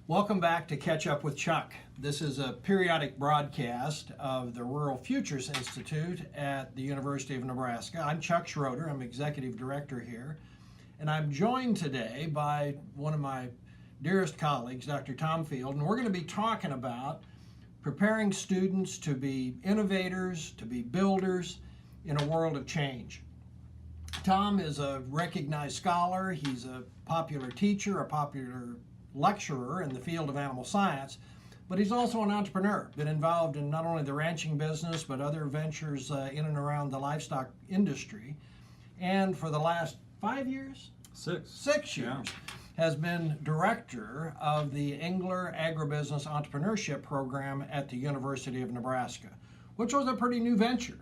Welcome back to Catch Up with Chuck. This is a periodic broadcast of the Rural Futures Institute at the University of Nebraska. I'm Chuck Schroeder. I'm Executive Director here. And I'm joined today by one of my dearest colleagues, Dr. Tom Field, and we're going to be talking about preparing students to be innovators, to be builders in a world of change. Tom is a recognized scholar. He's a popular teacher, a popular lecturer in the field of animal science, but he's also an entrepreneur, been involved in not only the ranching business, but other ventures in and around the livestock industry. And for the last 5 years? Six years, has been director of the Engler Agribusiness Entrepreneurship program at the University of Nebraska, which was a pretty new venture.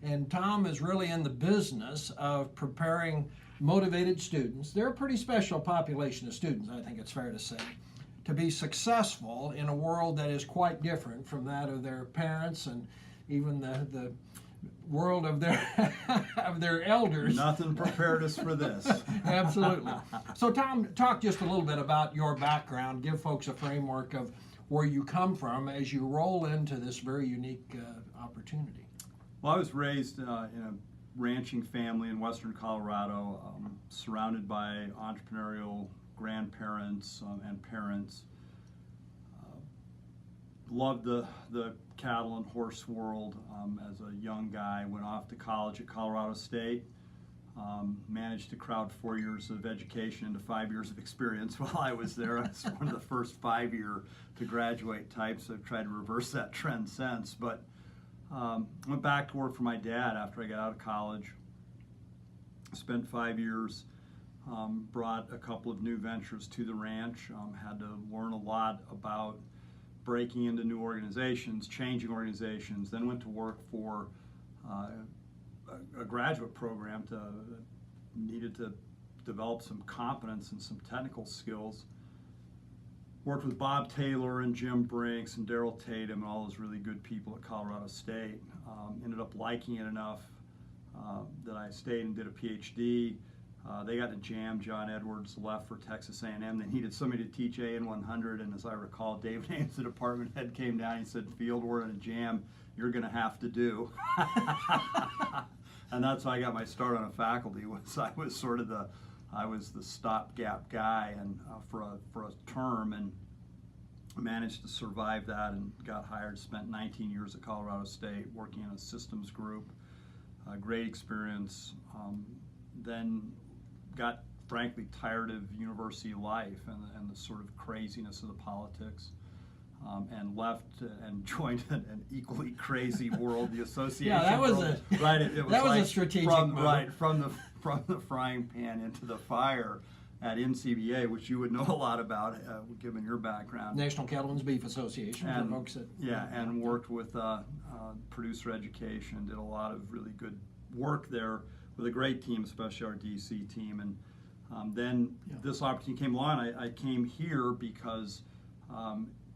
And Tom is really in the business of preparing motivated students. They're a pretty special population of students, I think it's fair to say, to be successful in a world that is quite different from that of their parents and even the world of their of their elders. Nothing prepared us for this. Absolutely. So Tom, talk just a little bit about your background. Give folks a framework of where you come from as you roll into this very unique opportunity. Well, I was raised in a ranching family in western Colorado, surrounded by entrepreneurial grandparents and parents. Loved the cattle and horse world as a young guy. Went off to college at Colorado State. Managed to crowd 4 years of education into 5 years of experience while I was there. I was one of the first 5-year to graduate types. I've tried to reverse that trend since, but went back to work for my dad after I got out of college. Spent 5 years, brought a couple of new ventures to the ranch, had to learn a lot about breaking into new organizations, changing organizations, then went to work for a graduate program needed to develop some competence and some technical skills. Worked with Bob Taylor and Jim Brinks and Daryl Tatum and all those really good people at Colorado State. Ended up liking it enough that I stayed and did a PhD. They got to jam. John Edwards left for Texas A&M. They needed somebody to teach AN 100, and as I recall, Dave Ames, the department head, came down and said, "Field, we're in a jam. You're going to have to do." And that's how I got my start on a faculty. I was sort of the stopgap guy and for a term, and managed to survive that and got hired. Spent 19 years at Colorado State working in a systems group. Great experience. Then got frankly tired of university life and the sort of craziness of the politics. And left and joined an equally crazy world, the association. Yeah, that was world. Right. It was that was like a strategic move. Right from the frying pan into the fire at NCBA, which you would know a lot about, given your background. National Cattlemen's Beef Association. And, for folks that, and worked with producer education. Did a lot of really good work there with a great team, especially our DC team. And then this opportunity came along. I came here because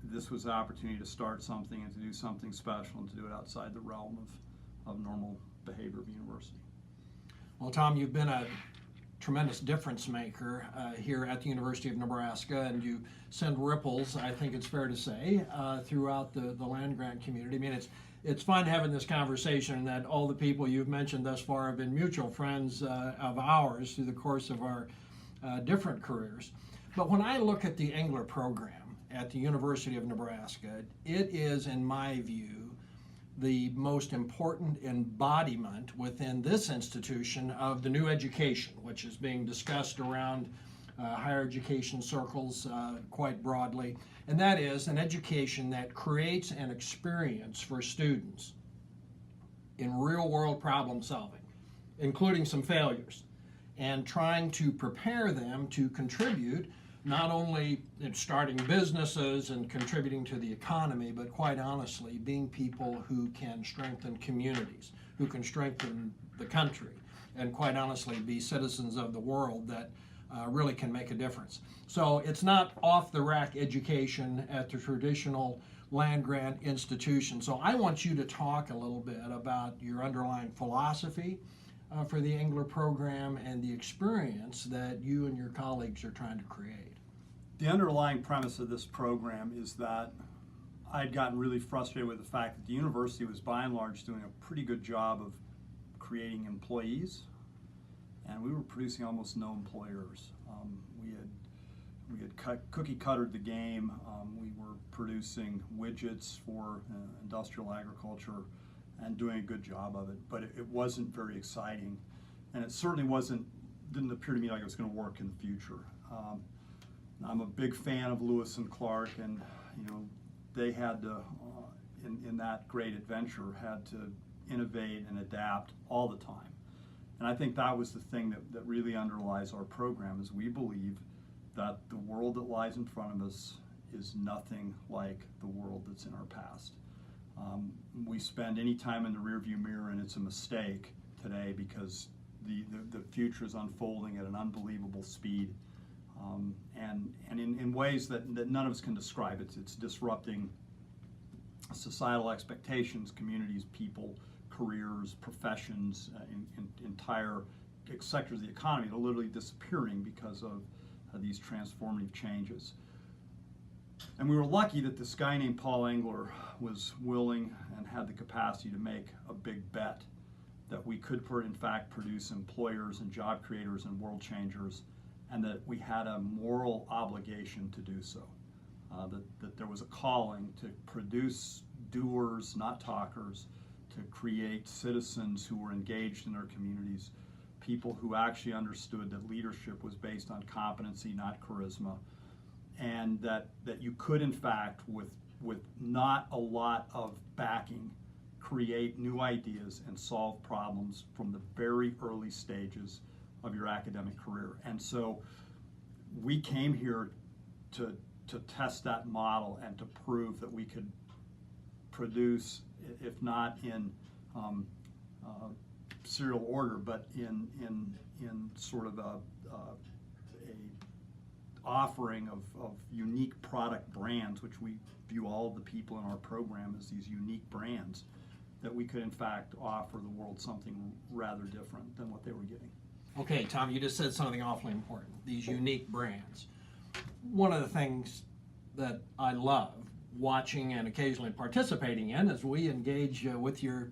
this was the opportunity to start something and to do something special and to do it outside the realm of normal behavior of university. Well, Tom, you've been a tremendous difference maker here at the University of Nebraska, and you send ripples, I think it's fair to say, throughout the land-grant community. I mean, it's fun having this conversation, that all the people you've mentioned thus far have been mutual friends of ours through the course of our different careers. But when I look at the Engler program at the University of Nebraska, it is, in my view, the most important embodiment within this institution of the new education, which is being discussed around higher education circles quite broadly. And that is an education that creates an experience for students in real-world problem solving, including some failures, and trying to prepare them to contribute not only in starting businesses and contributing to the economy, but quite honestly, being people who can strengthen communities, who can strengthen the country, and quite honestly, be citizens of the world that really can make a difference. So it's not off-the-rack education at the traditional land-grant institution. So I want you to talk a little bit about your underlying philosophy for the Engler program and the experience that you and your colleagues are trying to create. The underlying premise of this program is that I'd gotten really frustrated with the fact that the university was by and large doing a pretty good job of creating employees, and we were producing almost no employers. We had cookie cuttered the game. We were producing widgets for industrial agriculture and doing a good job of it, but it wasn't very exciting, and it certainly didn't appear to me like it was going to work in the future. I'm a big fan of Lewis and Clark, and they had to, in that great adventure, had to innovate and adapt all the time. And I think that was the thing that really underlies our program, is we believe that the world that lies in front of us is nothing like the world that's in our past. We spend any time in the rearview mirror, and it's a mistake today, because the future is unfolding at an unbelievable speed, and in ways that none of us can describe. It's disrupting societal expectations, communities, people, careers, professions, entire sectors of the economy are literally disappearing because of these transformative changes. And we were lucky that this guy named Paul Engler was willing and had the capacity to make a big bet that we could, in fact, produce employers and job creators and world changers, and that we had a moral obligation to do so. That there was a calling to produce doers, not talkers, to create citizens who were engaged in their communities, people who actually understood that leadership was based on competency, not charisma, and that you could, in fact, with not a lot of backing, create new ideas and solve problems from the very early stages of your academic career. And so we came here to test that model and to prove that we could produce, if not in serial order, but in sort of a offering of unique product brands, which we view all of the people in our program as these unique brands, that we could in fact offer the world something rather different than what they were getting. Okay, Tom, you just said something awfully important, these unique brands. One of the things that I love watching and occasionally participating in as we engage with your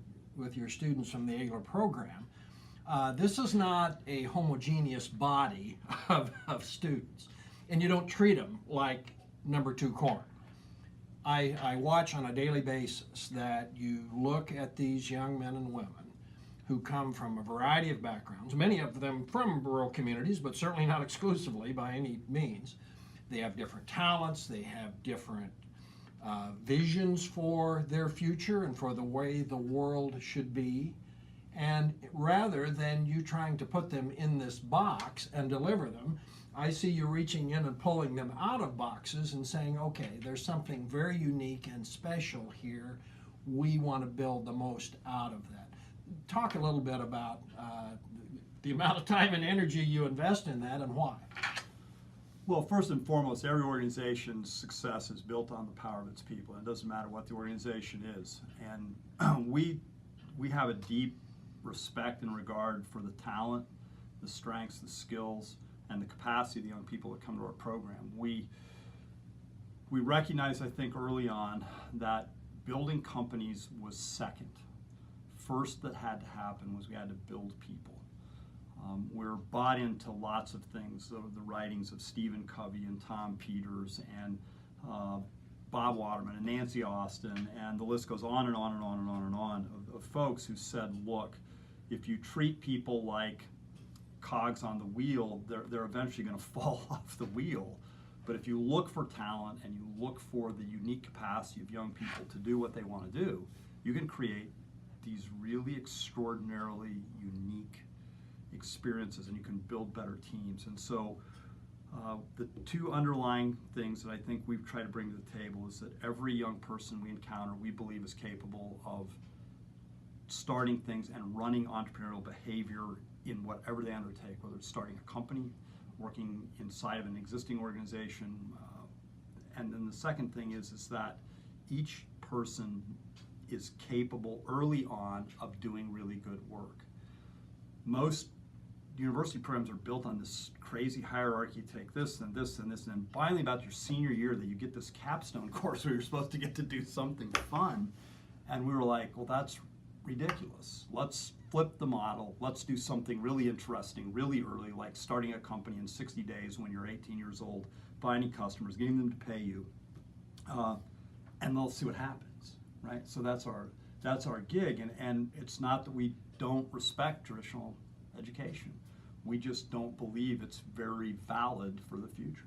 students from the Engler program, this is not a homogeneous body of students, and you don't treat them like number two corn. I watch on a daily basis that you look at these young men and women who come from a variety of backgrounds, many of them from rural communities, but certainly not exclusively by any means. They have different talents, they have different visions for their future and for the way the world should be. And rather than you trying to put them in this box and deliver them, I see you reaching in and pulling them out of boxes and saying, okay, there's something very unique and special here. We want to build the most out of that. Talk a little bit about the amount of time and energy you invest in that and why. Well, first and foremost, every organization's success is built on the power of its people. It doesn't matter what the organization is. And we have a deep respect and regard for the talent, the strengths, the skills, and the capacity of the young people that come to our program. We recognize, I think, early on that building companies was second. First that had to happen was we had to build people. We're bought into lots of things, the writings of Stephen Covey and Tom Peters and Bob Waterman and Nancy Austin, and the list goes on and on and on and on and on of folks who said, look, if you treat people like cogs on the wheel, they're eventually going to fall off the wheel. But if you look for talent and you look for the unique capacity of young people to do what they want to do, you can create these really extraordinarily unique experiences, and you can build better teams. And so the two underlying things that I think we've tried to bring to the table is that every young person we encounter, we believe, is capable of starting things and running entrepreneurial behavior in whatever they undertake, whether it's starting a company, working inside of an existing organization. And then the second thing is that each person is capable early on of doing really good work. Most university programs are built on this crazy hierarchy. Take this and this and this, and then finally about your senior year that you get this capstone course where you're supposed to get to do something fun. And we were like, well, that's ridiculous. Let's flip the model. Let's do something really interesting, really early, like starting a company in 60 days when you're 18 years old, finding customers, getting them to pay you, and let's see what happens, right? So that's our gig, and it's not that we don't respect traditional education. We just don't believe it's very valid for the future.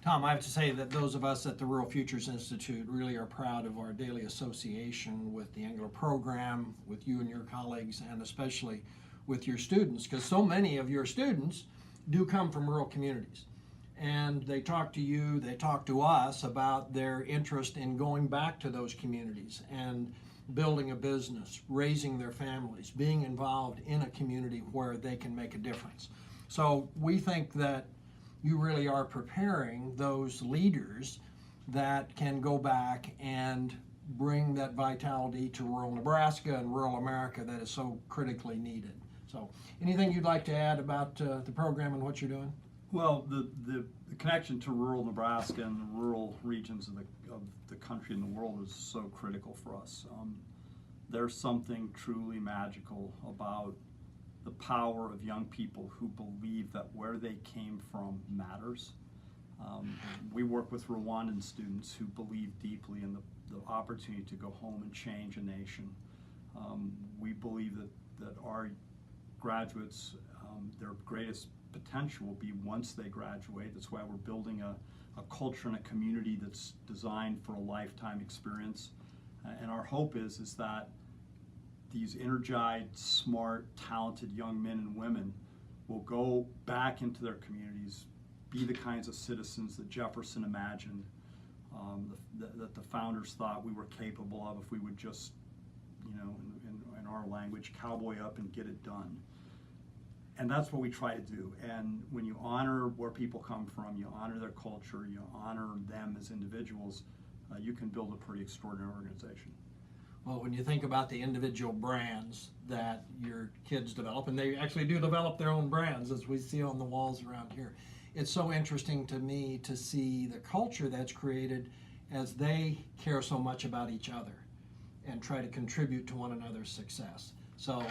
Tom, I have to say that those of us at the Rural Futures Institute really are proud of our daily association with the Engler program, with you and your colleagues, and especially with your students, because so many of your students do come from rural communities. And they talk to you, they talk to us about their interest in going back to those communities and building a business, raising their families, being involved in a community where they can make a difference. So we think that you really are preparing those leaders that can go back and bring that vitality to rural Nebraska and rural America that is so critically needed. So anything you'd like to add about the program and what you're doing? Well, the connection to rural Nebraska and the rural regions of the country and the world is so critical for us. There's something truly magical about the power of young people who believe that where they came from matters. We work with Rwandan students who believe deeply in the opportunity to go home and change a nation. We believe that our graduates, their greatest potential will be once they graduate. That's why we're building a culture and a community that's designed for a lifetime experience. And our hope is that these energized, smart, talented young men and women will go back into their communities, be the kinds of citizens that Jefferson imagined, that the founders thought we were capable of if we would just, in our language, cowboy up and get it done. And that's what we try to do. And when you honor where people come from, you honor their culture, you honor them as individuals, you can build a pretty extraordinary organization. Well, when you think about the individual brands that your kids develop, and they actually do develop their own brands, as we see on the walls around here, it's so interesting to me to see the culture that's created as they care so much about each other and try to contribute to one another's success. So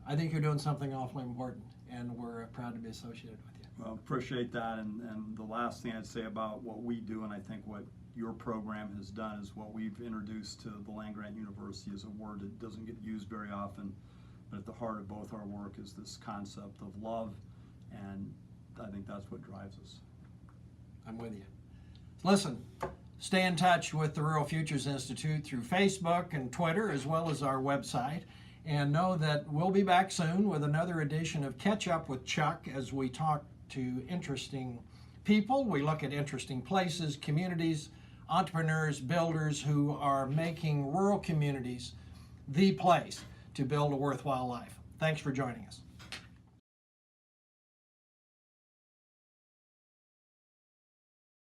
I think you're doing something awfully important, and we're proud to be associated with you. Well, appreciate that. And the last thing I'd say about what we do, and I think what your program has done, is what we've introduced to the land-grant university is a word that doesn't get used very often, but at the heart of both our work is this concept of love, and I think that's what drives us. I'm with you. Listen, stay in touch with the Rural Futures Institute through Facebook and Twitter, as well as our website, and know that we'll be back soon with another edition of Catch Up with Chuck as we talk to interesting people. We look at interesting places, communities, entrepreneurs, builders who are making rural communities the place to build a worthwhile life. Thanks for joining us.